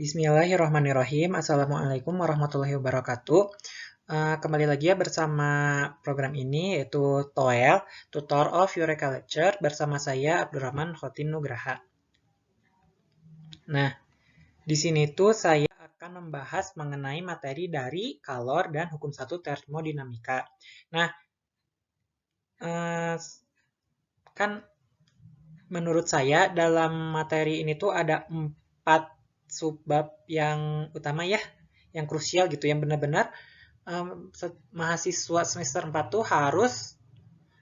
Bismillahirrahmanirrahim. Assalamualaikum warahmatullahi wabarakatuh. Kembali lagi ya bersama program ini yaitu TOEL, Tutor of Eureka Lecture bersama saya Abdurrahman Khotim Nugraha. Nah, di sini tuh saya akan membahas mengenai materi dari kalor dan hukum 1 termodinamika. Nah, kan menurut saya dalam materi ini tuh ada 4 subbab yang utama ya, yang krusial gitu, yang benar-benar mahasiswa semester 4 tuh harus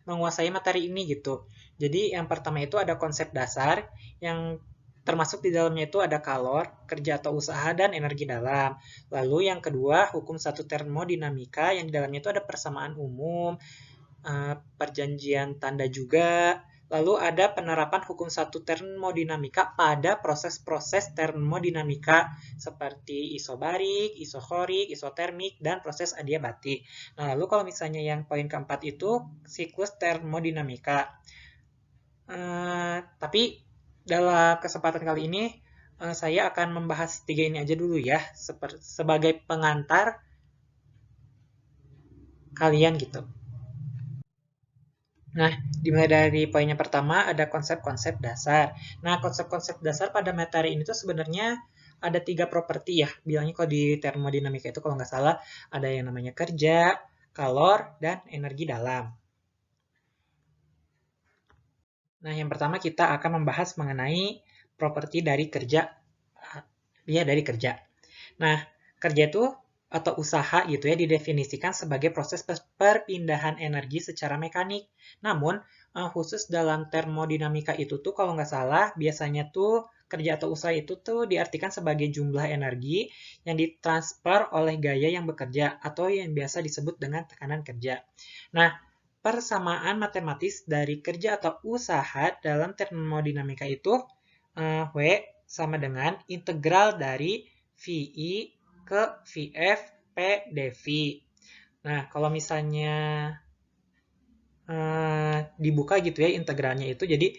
menguasai materi ini gitu. Jadi yang pertama itu ada konsep dasar, yang termasuk di dalamnya itu ada kalor, kerja atau usaha, dan energi dalam. Lalu yang kedua, hukum 1 termodinamika, yang di dalamnya itu ada persamaan umum, perjanjian tanda juga. Lalu ada penerapan hukum 1 termodinamika pada proses-proses termodinamika seperti isobarik, isochorik, isotermik, dan proses adiabatik. Nah, lalu kalau misalnya yang poin keempat itu siklus termodinamika. Tapi dalam kesempatan kali ini saya akan membahas 3 ini aja dulu ya, sebagai pengantar kalian gitu. Nah, dimulai dari poin yang pertama ada konsep-konsep dasar. Nah, konsep-konsep dasar pada materi ini tuh sebenarnya ada 3 properti ya. Bilangnya kalau di termodinamika itu kalau nggak salah ada yang namanya kerja, kalor, dan energi dalam. Nah, yang pertama kita akan membahas mengenai properti dari kerja. Ya, dari kerja. Nah, kerja itu atau usaha gitu ya didefinisikan sebagai proses perpindahan energi secara mekanik. Namun, khusus dalam termodinamika itu tuh kalau nggak salah biasanya tuh kerja atau usaha itu tuh diartikan sebagai jumlah energi yang ditransfer oleh gaya yang bekerja atau yang biasa disebut dengan tekanan kerja. Nah, persamaan matematis dari kerja atau usaha dalam termodinamika itu W sama dengan integral dari VI ke VF P dV. Nah, kalau misalnya dibuka gitu ya integralnya itu, jadi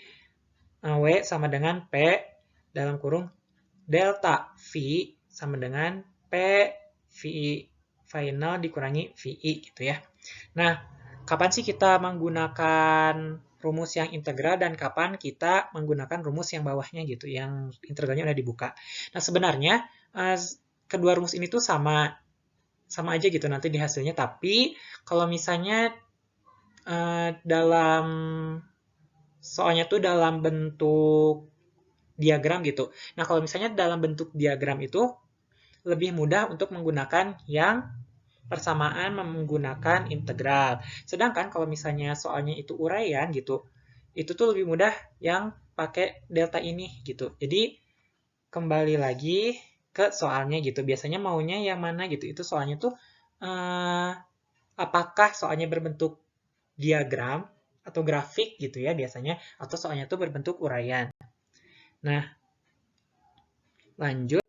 W sama dengan P dalam kurung delta V sama dengan P VI final dikurangi VI gitu ya. Nah, kapan sih kita menggunakan rumus yang integral dan kapan kita menggunakan rumus yang bawahnya gitu, yang integralnya udah dibuka. Nah, sebenarnya kedua rumus ini tuh sama aja gitu nanti di hasilnya, tapi kalau misalnya dalam soalnya tuh dalam bentuk diagram gitu. Nah, kalau misalnya dalam bentuk diagram itu lebih mudah untuk menggunakan yang persamaan menggunakan integral. Sedangkan kalau misalnya soalnya itu uraian gitu, itu tuh lebih mudah yang pakai delta ini gitu. Jadi kembali lagi ke soalnya gitu. Biasanya maunya yang mana gitu. Itu soalnya tuh apakah soalnya berbentuk diagram atau grafik gitu ya biasanya, atau soalnya tuh berbentuk uraian. Nah, lanjut.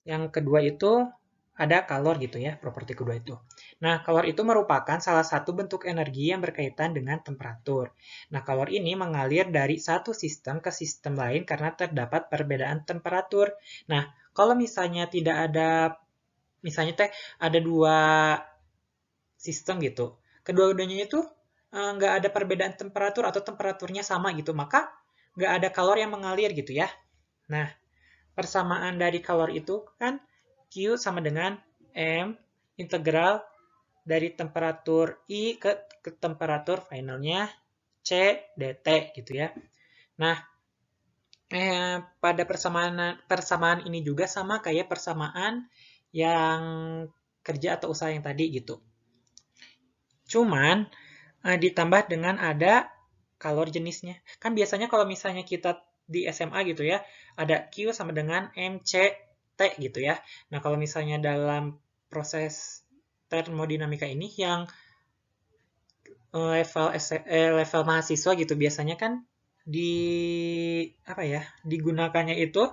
Yang kedua itu ada kalor gitu ya, properti kedua itu. Nah, kalor itu merupakan salah satu bentuk energi yang berkaitan dengan temperatur. Nah, kalor ini mengalir dari satu sistem ke sistem lain karena terdapat perbedaan temperatur. Nah, kalau misalnya tidak ada, misalnya ada dua sistem gitu, kedua-duanya itu nggak ada perbedaan temperatur atau temperaturnya sama gitu, maka nggak ada kalor yang mengalir gitu ya. Nah, persamaan dari kalor itu kan Q sama dengan M integral dari temperatur I ke temperatur finalnya C dt gitu ya. Nah, pada persamaan ini juga sama kayak persamaan yang kerja atau usaha yang tadi gitu. Cuman ditambah dengan ada kalor jenisnya. Kan biasanya kalau misalnya kita di SMA gitu ya, ada Q sama dengan MCT gitu ya. Nah, kalau misalnya dalam proses termodinamika ini yang level mahasiswa gitu biasanya kan di apa ya, digunakannya itu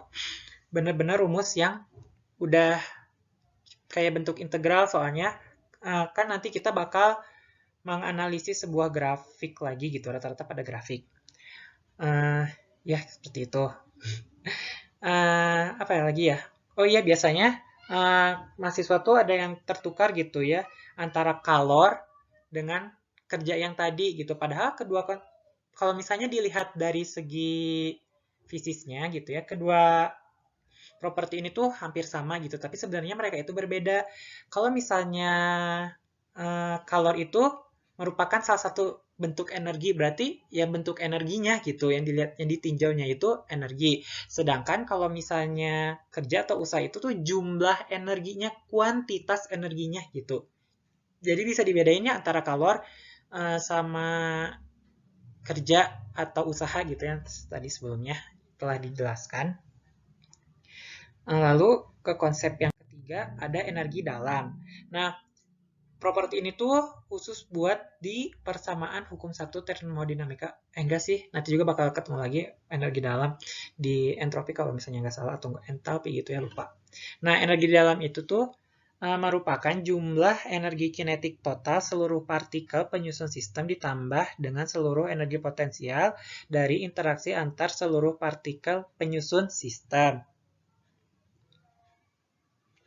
benar-benar rumus yang udah kayak bentuk integral soalnya kan nanti kita bakal menganalisis sebuah grafik lagi gitu, rata-rata pada grafik. Ya, seperti itu. Apa ya lagi ya? Oh iya, biasanya mahasiswa tuh ada yang tertukar gitu ya antara kalor dengan kerja yang tadi gitu. Padahal kedua kalau misalnya dilihat dari segi fisiknya gitu ya, kedua properti ini tuh hampir sama gitu, tapi sebenarnya mereka itu berbeda. Kalau misalnya kalor itu merupakan salah satu bentuk energi, berarti ya bentuk energinya gitu yang dilihat, yang ditinjaunya itu energi. Sedangkan kalau misalnya kerja atau usaha itu tuh jumlah energinya, kuantitas energinya gitu. Jadi bisa dibedainnya antara kalor sama kerja atau usaha gitu ya, tadi sebelumnya telah dijelaskan. Lalu ke konsep yang ketiga ada energi dalam. Nah, properti ini tuh khusus buat di persamaan hukum satu termodinamika. Enggak sih, nanti juga bakal ketemu lagi energi dalam di entropi kalau misalnya nggak salah, atau entalpi gitu ya, lupa. Nah, energi dalam itu tuh merupakan jumlah energi kinetik total seluruh partikel penyusun sistem ditambah dengan seluruh energi potensial dari interaksi antar seluruh partikel penyusun sistem.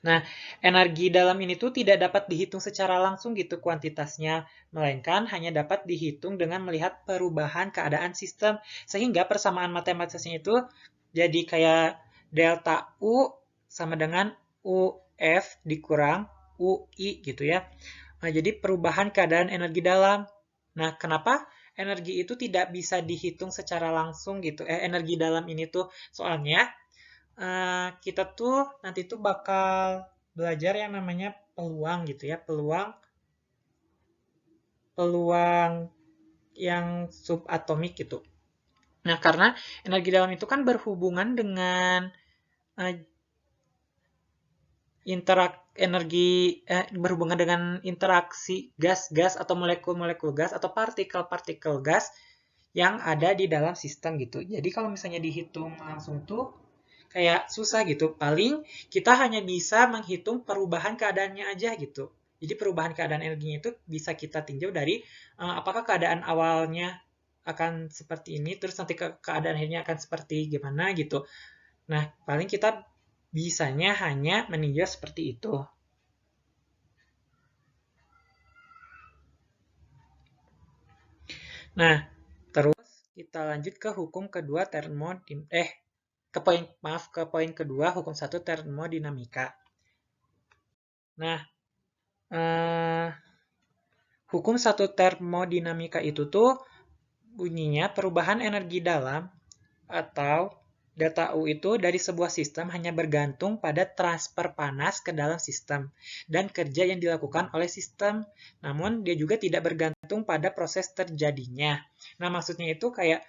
Nah, energi dalam ini tuh tidak dapat dihitung secara langsung gitu kuantitasnya, melainkan hanya dapat dihitung dengan melihat perubahan keadaan sistem. Sehingga persamaan matematisnya itu jadi kayak delta U sama dengan UF dikurang UI gitu ya. Nah, jadi perubahan keadaan energi dalam. Nah, kenapa energi itu tidak bisa dihitung secara langsung gitu? Energi dalam ini tuh soalnya kita tuh nanti tuh bakal belajar yang namanya peluang gitu ya, peluang peluang yang subatomik gitu. Nah, karena energi dalam itu kan berhubungan dengan uh, berhubungan dengan interaksi gas-gas atau molekul-molekul gas atau partikel-partikel gas yang ada di dalam sistem gitu. Jadi kalau misalnya dihitung langsung tuh kayak susah gitu. Paling kita hanya bisa menghitung perubahan keadaannya aja gitu. Jadi perubahan keadaan energinya itu bisa kita tinjau dari apakah keadaan awalnya akan seperti ini, terus nanti keadaan akhirnya akan seperti gimana gitu. Nah, paling kita bisanya hanya meninjau seperti itu. Nah, terus kita lanjut ke hukum kedua ke poin kedua hukum satu termodinamika. Nah, eh, hukum satu termodinamika itu tuh bunyinya perubahan energi dalam atau delta U itu dari sebuah sistem hanya bergantung pada transfer panas ke dalam sistem dan kerja yang dilakukan oleh sistem. Namun dia juga tidak bergantung pada proses terjadinya. Nah, maksudnya itu kayak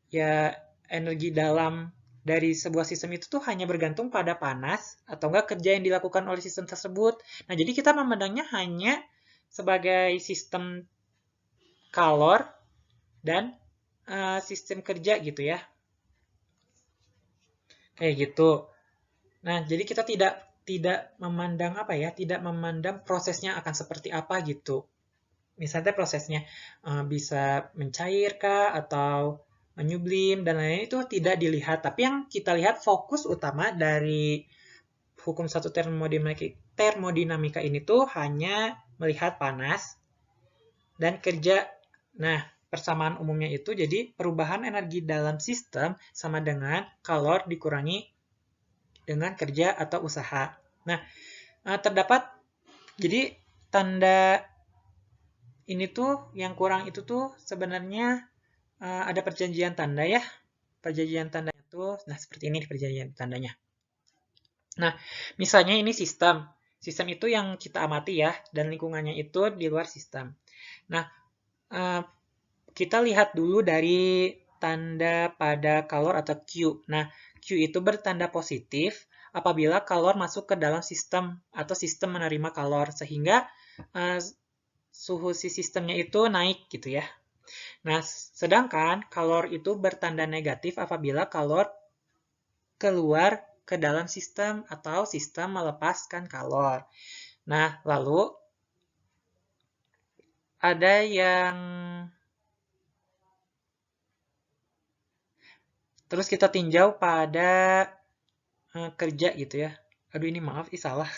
ya energi dalam dari sebuah sistem itu tuh hanya bergantung pada panas atau enggak kerja yang dilakukan oleh sistem tersebut. Nah, jadi kita memandangnya hanya sebagai sistem kalor dan sistem kerja gitu ya. Kayak gitu. Nah, jadi kita tidak tidak memandang apa ya, tidak memandang prosesnya akan seperti apa gitu. Misalnya prosesnya bisa mencair kah atau menyublim dan lain-lain itu tidak dilihat. Tapi yang kita lihat fokus utama dari hukum satu termodinamika ini tuh hanya melihat panas dan kerja. Nah, persamaan umumnya itu jadi perubahan energi dalam sistem sama dengan kalor dikurangi dengan kerja atau usaha. Nah, terdapat jadi tanda ini tuh yang kurang itu tuh sebenarnya ada perjanjian tanda ya. Perjanjian tandanya tuh, nah seperti ini perjanjian tandanya. Nah, misalnya ini sistem. Sistem itu yang kita amati ya, dan lingkungannya itu di luar sistem. Nah, kita lihat dulu dari tanda pada kalor atau Q. Nah, Q itu bertanda positif apabila kalor masuk ke dalam sistem atau sistem menerima kalor, sehingga suhu si sistemnya itu naik gitu ya. Nah, sedangkan kalor itu bertanda negatif apabila kalor keluar ke dalam sistem atau sistem melepaskan kalor. Nah, lalu ada yang terus kita tinjau pada kerja gitu ya. Aduh, ini maaf, salah.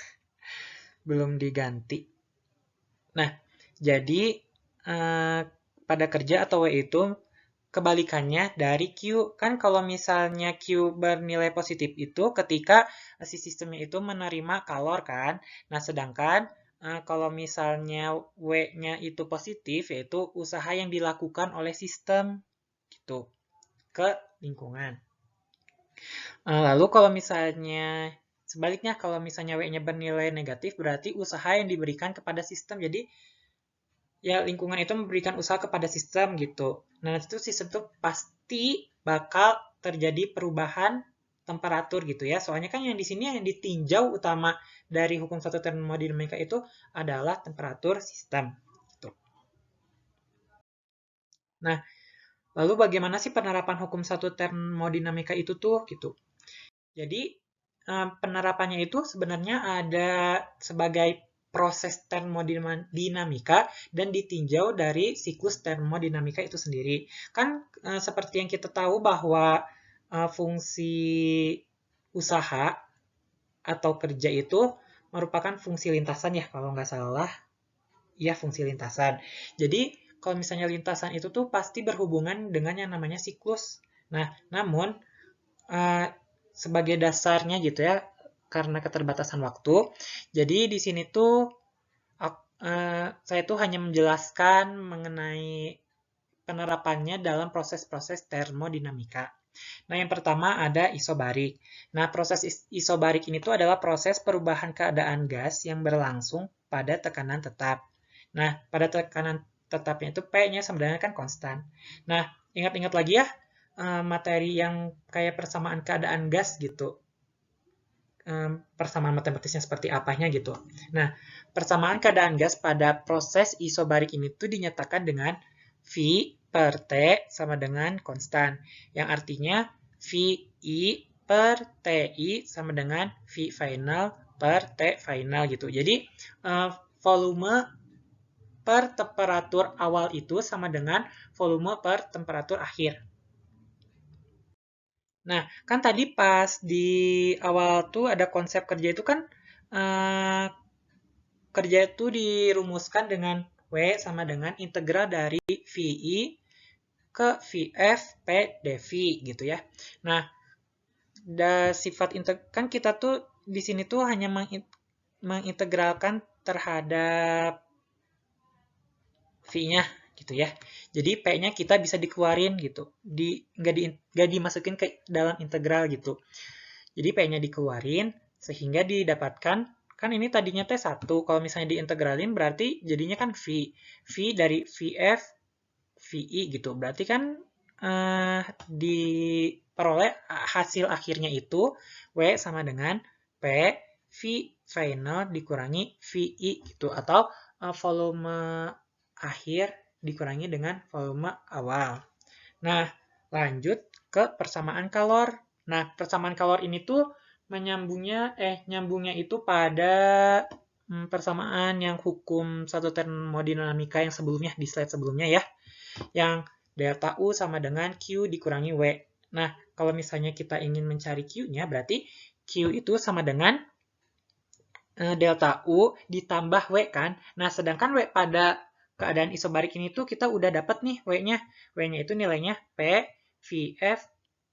Belum diganti. Nah, jadi pada kerja atau W itu kebalikannya dari Q. Kan kalau misalnya Q bernilai positif itu ketika si sistemnya itu menerima kalor kan. Nah, sedangkan kalau misalnya W-nya itu positif, yaitu usaha yang dilakukan oleh sistem gitu ke lingkungan. Lalu kalau misalnya sebaliknya, kalau misalnya W-nya bernilai negatif, berarti usaha yang diberikan kepada sistem. Jadi ya lingkungan itu memberikan usaha kepada sistem gitu. Nah, itu sistem tuh pasti bakal terjadi perubahan temperatur gitu ya. Soalnya kan yang di sini yang ditinjau utama dari hukum satu termodinamika itu adalah temperatur sistem. Gitu. Nah, lalu bagaimana sih penerapan hukum satu termodinamika itu tuh gitu. Jadi penerapannya itu sebenarnya ada sebagai proses termodinamika dan ditinjau dari siklus termodinamika itu sendiri. Kan seperti yang kita tahu bahwa fungsi usaha atau kerja itu merupakan fungsi lintasan ya, kalau nggak salah. Ya, fungsi lintasan. Jadi, kalau misalnya lintasan itu tuh pasti berhubungan dengan yang namanya siklus. Nah, namun sebagai dasarnya gitu ya, karena keterbatasan waktu. Jadi di sini tuh saya tuh hanya menjelaskan mengenai penerapannya dalam proses-proses termodinamika. Nah, yang pertama ada isobarik. Nah, proses isobarik ini tuh adalah proses perubahan keadaan gas yang berlangsung pada tekanan tetap. Nah, pada tekanan tetapnya itu P-nya sebenarnya kan konstan. Nah, ingat-ingat lagi ya, materi yang kayak persamaan keadaan gas gitu. Persamaan matematisnya seperti apanya gitu. Nah, persamaan keadaan gas pada proses isobarik ini tuh dinyatakan dengan V per T sama dengan konstan. Yang artinya VI per TI sama dengan V final per T final gitu. Jadi, volume per temperatur awal itu sama dengan volume per temperatur akhir. Nah, kan tadi pas di awal tuh ada konsep kerja itu kan kerja itu dirumuskan dengan W sama dengan integral dari VI ke VF P dV gitu ya. Nah, sifat kan kita tuh di sini tuh hanya mengintegralkan terhadap V-nya gitu ya. Jadi P-nya kita bisa dikeluarin gitu. Nggak dimasukin ke dalam integral gitu. Jadi P-nya dikeluarin sehingga didapatkan, kan ini tadinya T1. Kalau misalnya diintegralin berarti jadinya kan V. V dari VF, VI gitu. Berarti kan diperoleh hasil akhirnya itu W sama dengan P V final dikurangi VI gitu. Atau volume akhir dikurangi dengan volume awal. Nah, lanjut ke persamaan kalor. Nah, persamaan kalor ini tuh nyambungnya itu pada persamaan yang hukum satu termodinamika yang sebelumnya di slide sebelumnya ya. Yang delta U sama dengan Q dikurangi W. Nah, kalau misalnya kita ingin mencari Q-nya berarti Q itu sama dengan delta U ditambah W kan. Nah, sedangkan W pada keadaan isobarik ini tuh kita udah dapat nih W-nya. W-nya itu nilainya P VF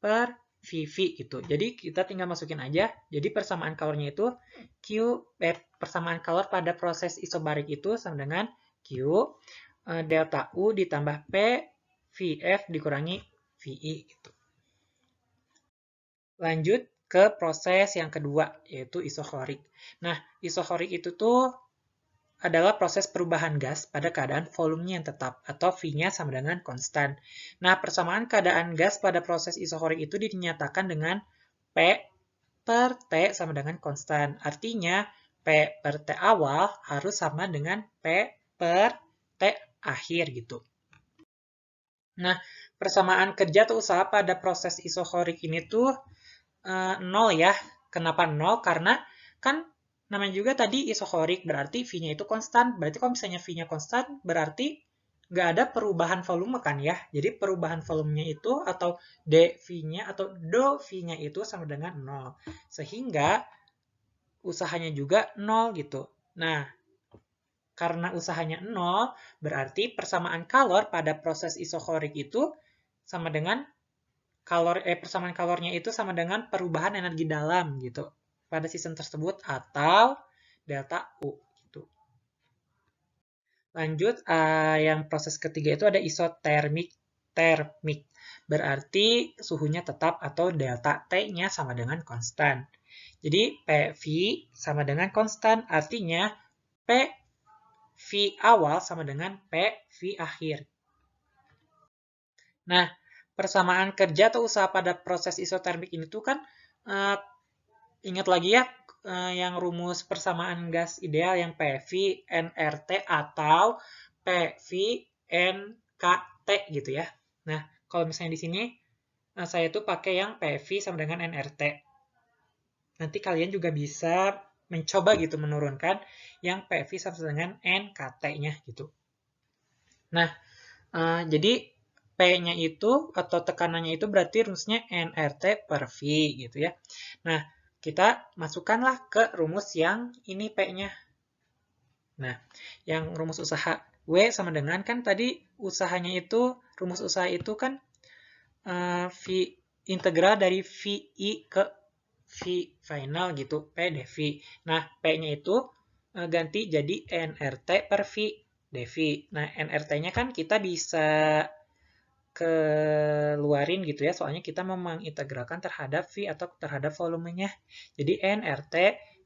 per VV gitu. Jadi kita tinggal masukin aja. Jadi persamaan kalornya itu persamaan kalor pada proses isobarik itu sama dengan Q delta U ditambah P VF dikurangi VI gitu. Lanjut ke proses yang kedua, yaitu isochorik. Nah, isochorik itu tuh adalah proses perubahan gas pada keadaan volumenya yang tetap, atau V-nya sama dengan konstan. Nah, persamaan keadaan gas pada proses isochorik itu dinyatakan dengan P per T sama dengan konstan. Artinya, P per T awal harus sama dengan P per T akhir gitu. Nah, persamaan kerja atau usaha pada proses isochorik ini tuh 0 ya. Kenapa 0? Karena kan namanya juga tadi isochorik, berarti V-nya itu konstan. Berarti kalau misalnya V-nya konstan, berarti nggak ada perubahan volume kan ya. Jadi perubahan volumenya itu atau dV-nya atau dou V-nya itu sama dengan 0. Sehingga usahanya juga 0 gitu. Nah, karena usahanya 0, berarti persamaan kalor pada proses isokorik itu sama dengan persamaan kalornya itu sama dengan perubahan energi dalam gitu pada sistem tersebut atau delta U gitu. Lanjut, yang proses ketiga itu ada isotermik termik. Berarti suhunya tetap atau delta T-nya sama dengan konstan. Jadi PV sama dengan konstan, artinya PV awal sama dengan PV akhir. Nah, persamaan kerja atau usaha pada proses isotermik ini tuh kan ingat lagi ya yang rumus persamaan gas ideal yang PV nRT atau PV nKT gitu ya. Nah, kalau misalnya di sini saya tuh pakai yang PV sama dengan nRT. Nanti kalian juga bisa mencoba gitu menurunkan yang PV sama dengan nKT-nya gitu. Nah, jadi P-nya itu atau tekanannya itu berarti rumusnya nRT per V gitu ya. Nah, kita masukkanlah ke rumus yang ini P-nya. Nah, yang rumus usaha W sama dengan kan tadi usahanya itu, rumus usaha itu kan V integral dari VI ke V final gitu, P dV. Nah, P-nya itu ganti jadi nRT per V dV. Nah, nRT-nya kan kita bisa keluarin gitu ya, soalnya kita mau mengintegralkan terhadap V atau terhadap volumenya. Jadi nRT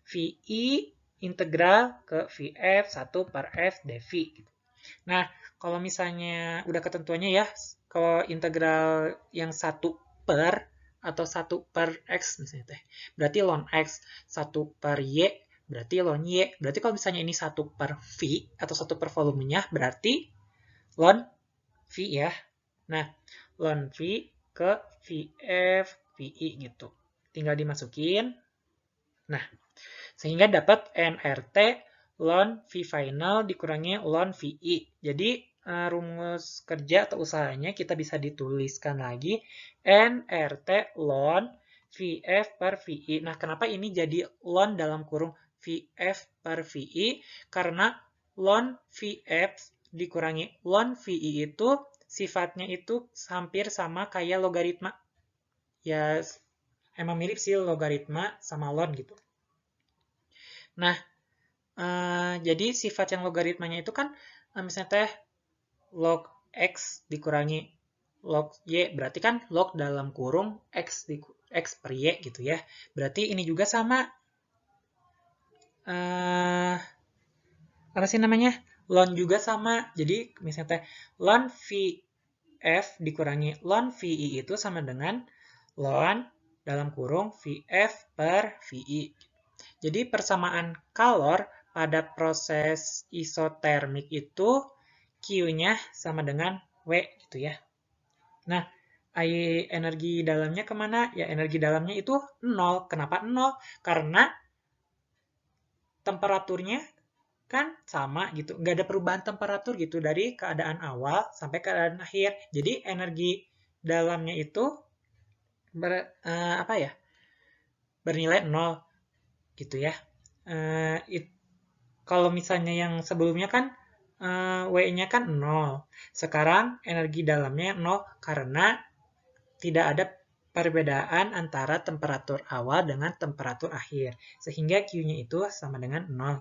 VI integral ke VF 1 per F dV. Nah, kalau misalnya udah ketentuannya ya, kalau integral yang 1 per atau 1 per X misalnya teh, berarti ln X, 1 per Y, berarti ln Y. Berarti kalau misalnya ini 1 per V atau 1 per volumenya, berarti ln V ya. Nah, ln V ke VF, VI gitu. Tinggal dimasukin. Nah, sehingga dapat nRT ln V final dikurangi ln VI. Jadi, rumus kerja atau usahanya kita bisa dituliskan lagi nRT ln VF per VI. Nah, kenapa ini jadi ln dalam kurung VF per VI? Karena ln VF dikurangi ln VI itu sifatnya itu hampir sama kayak logaritma. Ya, emang mirip sih logaritma sama ln gitu. Nah, jadi sifat yang logaritmanya itu kan misalnya teh log X dikurangi log Y, berarti kan log dalam kurung X per Y gitu ya. Berarti ini juga sama, apa sih namanya? Ln juga sama. Jadi misalnya teh ln VF dikurangi ln VI itu sama dengan ln dalam kurung VF per VI. Jadi persamaan kalor pada proses isotermik itu Q-nya sama dengan W gitu ya. Nah, energi dalamnya kemana? Ya, energi dalamnya itu 0. Kenapa 0? Karena temperaturnya kan sama gitu. Nggak ada perubahan temperatur gitu dari keadaan awal sampai keadaan akhir. Jadi energi dalamnya itu bernilai 0 gitu ya. Kalau misalnya yang sebelumnya kan W-nya kan 0. Sekarang energi dalamnya 0 karena tidak ada perbedaan antara temperatur awal dengan temperatur akhir. Sehingga Q-nya itu sama dengan 0.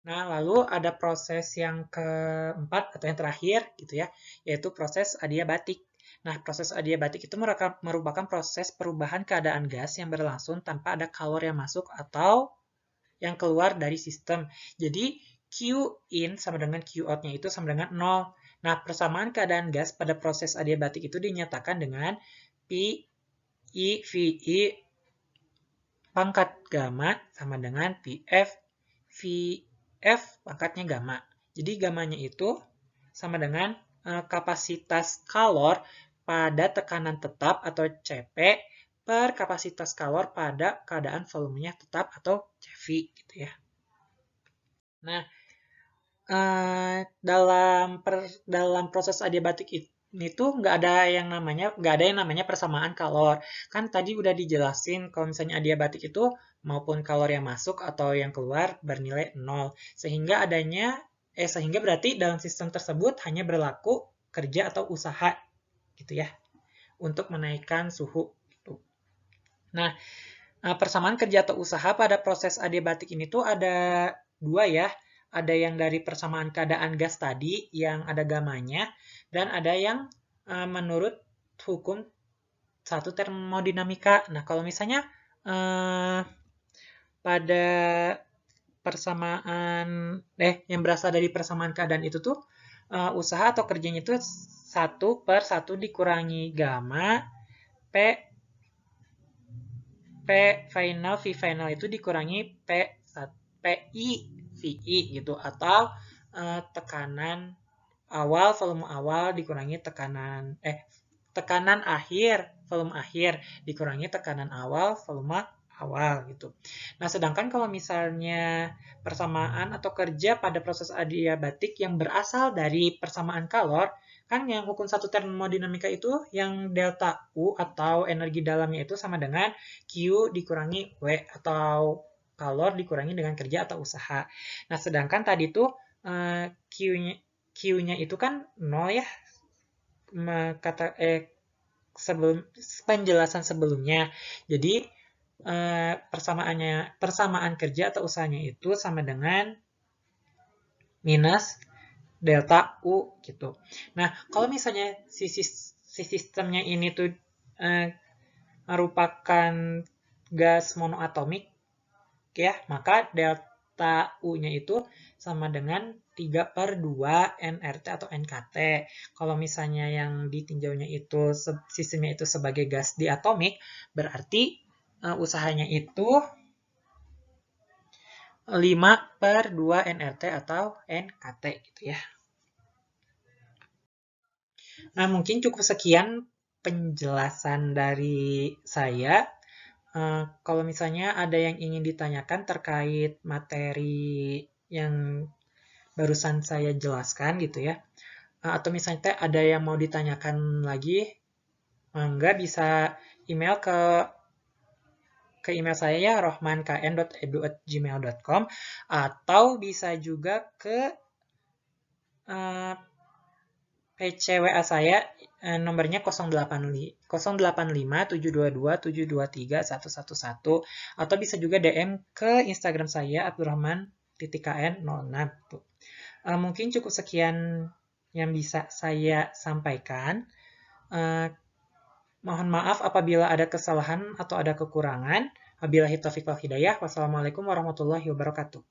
Nah, lalu ada proses yang keempat atau yang terakhir gitu ya, yaitu proses adiabatik. Nah, proses adiabatik itu merupakan proses perubahan keadaan gas yang berlangsung tanpa ada kalor yang masuk atau yang keluar dari sistem. Jadi, Q in sama dengan Q out-nya itu sama dengan 0. Nah, persamaan keadaan gas pada proses adiabatik itu dinyatakan dengan Pi I VI pangkat gamma sama dengan PF VF pangkatnya gamma. Jadi gammanya itu sama dengan kapasitas kalor pada tekanan tetap atau CP per kapasitas kalor pada keadaan volumenya tetap atau CV gitu ya. Nah, dalam proses adiabatik itu nggak ada yang namanya persamaan kalor. Kan tadi udah dijelasin kalau misalnya adiabatik itu maupun kalor yang masuk atau yang keluar bernilai 0. Sehingga berarti dalam sistem tersebut hanya berlaku kerja atau usaha gitu ya untuk menaikkan suhu gitu. Nah, persamaan kerja atau usaha pada proses adiabatik ini tuh ada dua ya. Ada yang dari persamaan keadaan gas tadi yang ada gamanya, dan ada yang menurut hukum satu termodinamika. Nah, kalau misalnya pada yang berasal dari persamaan keadaan itu tuh usaha atau kerjanya itu 1/1 dikurangi gamma P final V final itu dikurangi PI VI gitu, atau tekanan awal volume awal dikurangi tekanan akhir volume akhir dikurangi tekanan awal volume awal gitu. Nah, sedangkan kalau misalnya persamaan atau kerja pada proses adiabatik yang berasal dari persamaan kalor, kan yang hukum satu termodinamika itu yang delta U atau energi dalamnya itu sama dengan Q dikurangi W atau kalor dikurangi dengan kerja atau usaha. Nah, sedangkan tadi tuh Q-nya itu kan 0 ya, penjelasan sebelumnya. Jadi persamaan kerja atau usahanya itu sama dengan minus delta U gitu. Nah, kalau misalnya si sistemnya ini tuh merupakan gas monoatomik ya, maka delta U-nya itu sama dengan 3/2 nRT atau NKT. Kalau misalnya yang ditinjaunya itu sistemnya itu sebagai gas diatomik, berarti usahanya itu 5/2 nRT atau NKT gitu ya. Nah, mungkin cukup sekian penjelasan dari saya. Kalau misalnya ada yang ingin ditanyakan terkait materi yang barusan saya jelaskan gitu ya, atau misalnya ada yang mau ditanyakan lagi, nggak bisa email ke email saya ya, rohmankn.edu@gmail.com, atau bisa juga ke PC WA saya, nomornya 0857227111, atau bisa juga DM ke Instagram saya abdurrahman.kn06. Mungkin cukup sekian yang bisa saya sampaikan. Mohon maaf apabila ada kesalahan atau ada kekurangan. Wabillahi taufiq wal hidayah. Wassalamualaikum warahmatullahi wabarakatuh.